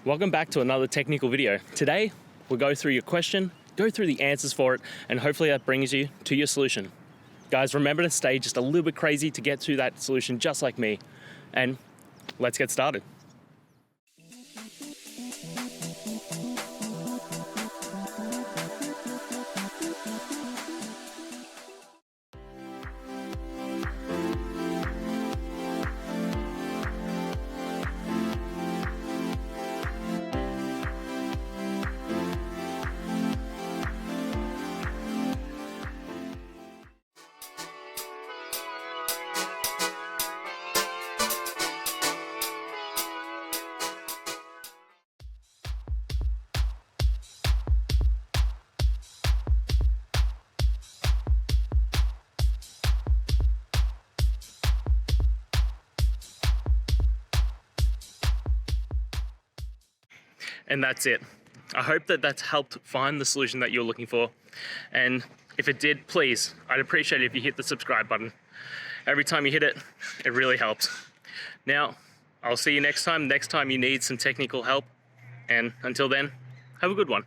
Welcome back to another technical video. Today, we'll go through your question, go through the answers for it, and hopefully that brings you to your solution. Guys, remember to stay just a little bit crazy to get to that solution just like me. And let's get started. And that's it. I hope that that's helped find the solution that you're looking for. And if it did, please, I'd appreciate it if you hit the subscribe button. Every time you hit it, it really helps. Now, I'll see you next time you need some technical help. And until then, have a good one.